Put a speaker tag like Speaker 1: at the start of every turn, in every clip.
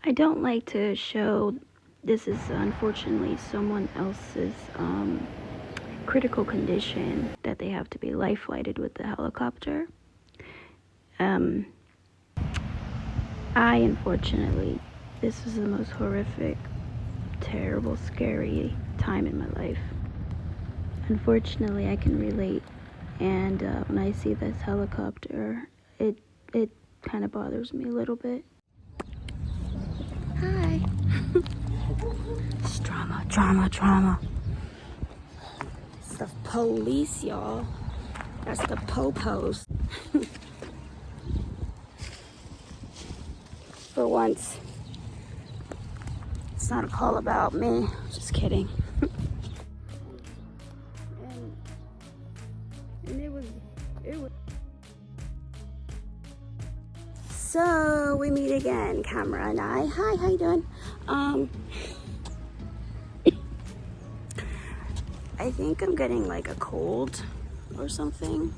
Speaker 1: I don't like to show, this is unfortunately someone else's critical condition that they have to be life flighted with the helicopter. Unfortunately, this was the most horrific, terrible, scary time in my life. Unfortunately, I can relate, and when I see this helicopter, it kind of bothers me a little bit. Hi. It's drama, drama, drama. It's the police, y'all. That's the po-pos. For once, it's not a call about me. Just kidding. and it was. So we meet again, Camera and I. Hi, how you doing? I think I'm getting like a cold or something.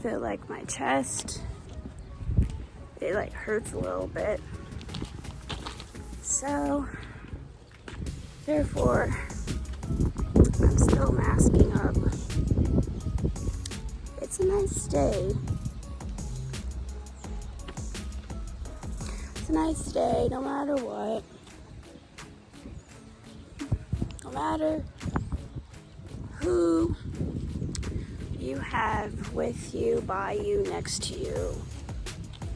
Speaker 1: Feel like my chest, it like hurts a little bit. So, therefore, I'm still masking up. It's a nice day. It's a nice day, no matter what. No matter who you have with you, by you, next to you,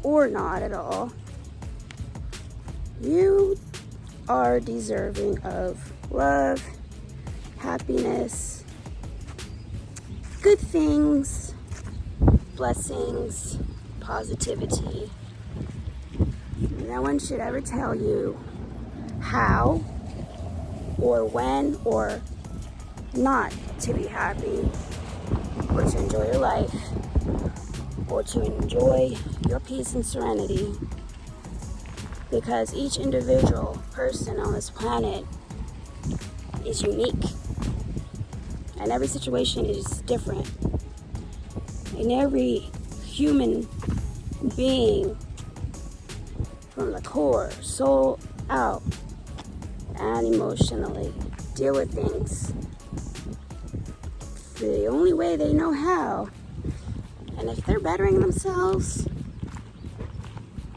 Speaker 1: or not at all, you are deserving of love, happiness, good things, blessings, positivity. No one should ever tell you how or when or not to be happy, or to enjoy your life, or to enjoy your peace and serenity, because each individual person on this planet is unique, and every situation is different, and every human being from the core, soul out, and emotionally deal with things the only way they know how. And if they're bettering themselves,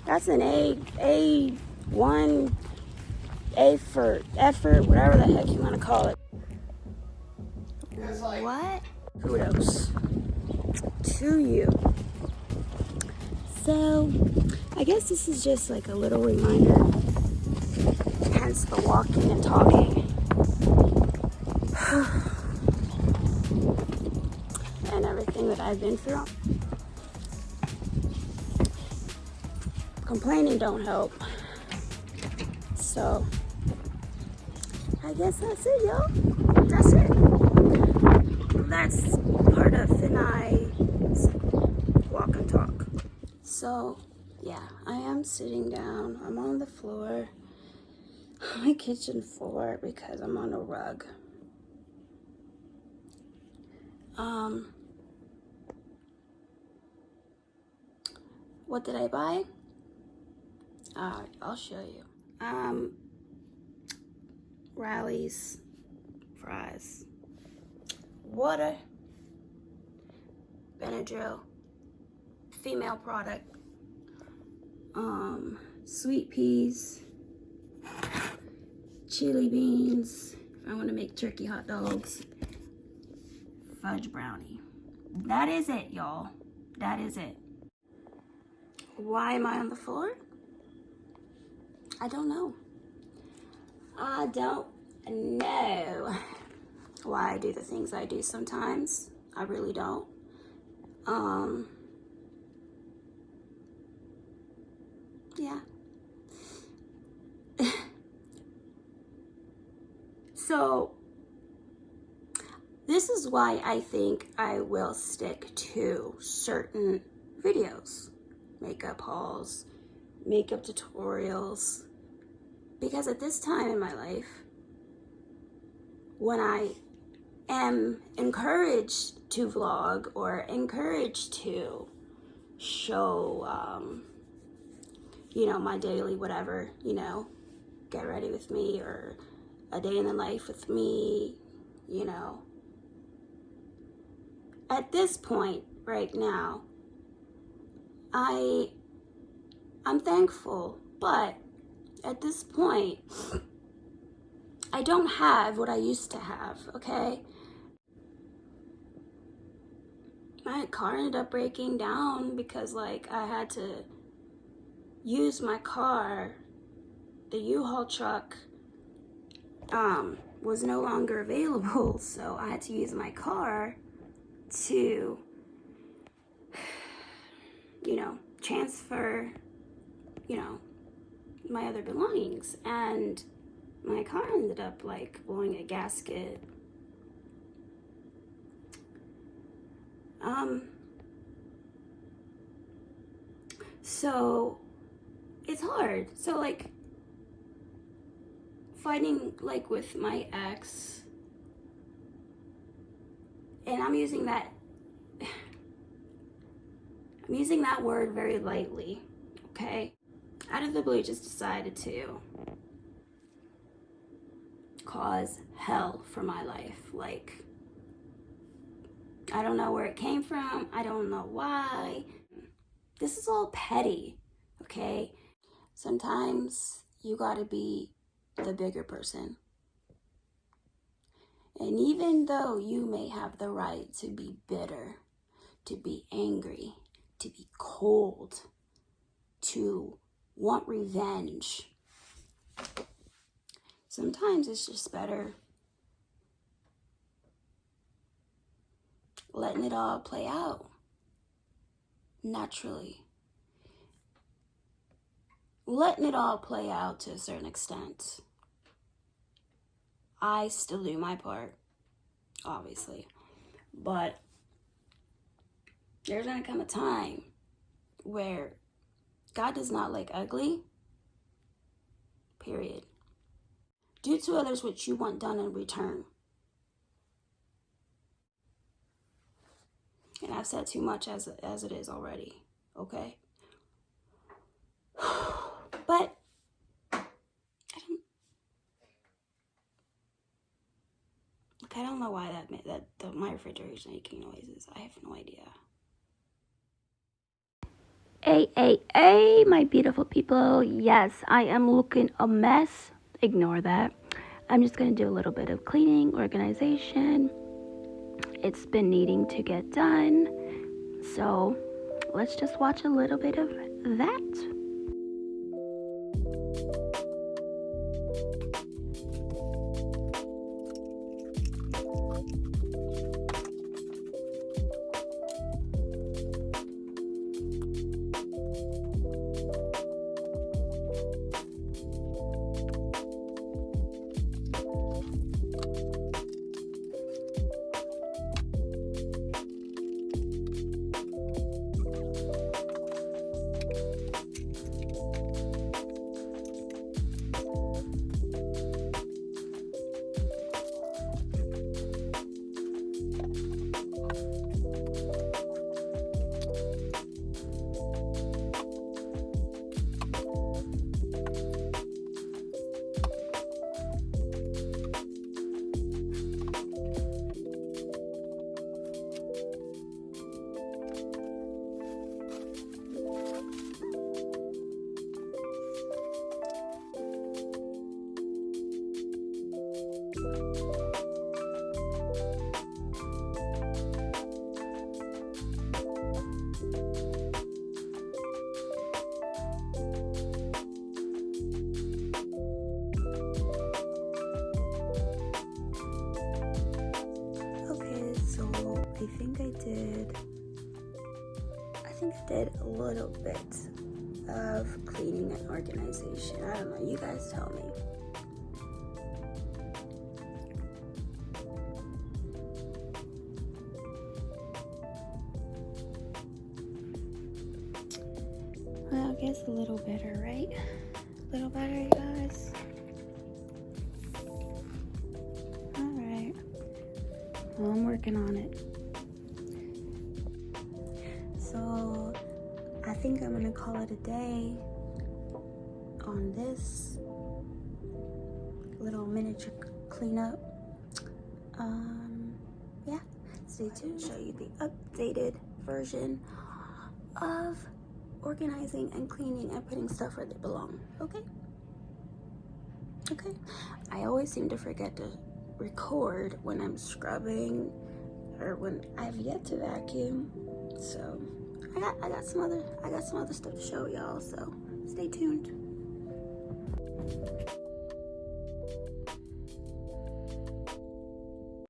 Speaker 1: that's an A1, A for effort, whatever the heck you want to call it. What? Kudos to you. So, I guess this is just like a little reminder, hence the walking and talking. And everything that I've been through. Complaining don't help. So, I guess that's it, y'all. That's it. That's part of Finai's walk and talk. So, yeah, I am sitting down. I'm on the floor, my kitchen floor, because I'm on a rug. What did I buy? Alright, I'll show you. Rally's fries, water, Benadryl, female product, sweet peas, chili beans, if I want to make turkey hot dogs, fudge brownie. That is it, y'all. That is it. Why am I on the floor? I don't know. I don't know why I do the things I do sometimes. I really don't. Yeah. So, this is why I think I will stick to certain videos, makeup hauls, makeup tutorials, because at this time in my life, when I am encouraged to vlog or encouraged to show, you know, my daily whatever, you know, get ready with me or a day in the life with me, you know. At this point right now, I'm thankful, but at this point, I don't have what I used to have, okay? My car ended up breaking down because, like, I had to use my car. The U-Haul truck was no longer available, so I had to use my car to, you know, transfer, you know, my other belongings. And my car ended up, like, blowing a gasket. So it's hard. So, like, fighting, like, with my ex, and I'm using that word very lightly, okay? Out of the blue, just decided to cause hell for my life. Like, I don't know where it came from. I don't know why. This is all petty, okay? Sometimes you gotta be the bigger person. And even though you may have the right to be bitter, to be angry, to be cold, to want revenge, sometimes it's just better letting it all play out naturally. Letting it all play out to a certain extent. I still do my part, obviously, but there's gonna come a time where God does not like ugly, period. Do to others what you want done in return. And I've said too much as it is already, okay? But I don't know why my refrigerator is making noises. I have no idea. Hey, my beautiful people. Yes, I am looking a mess. Ignore that. I'm just going to do a little bit of cleaning, organization. It's been needing to get done. So let's just watch a little bit of that. I did a little bit of cleaning and organization. I don't know, you guys tell me. Well, I guess a little better, right? A little better, you guys? Alright. Well, I'm working on it. So, I think I'm gonna call it a day on this little miniature cleanup. Yeah, stay tuned, show you the updated version of organizing and cleaning and putting stuff where they belong. Okay? I always seem to forget to record when I'm scrubbing or when I've yet to vacuum. So I got some other stuff to show y'all, so stay tuned.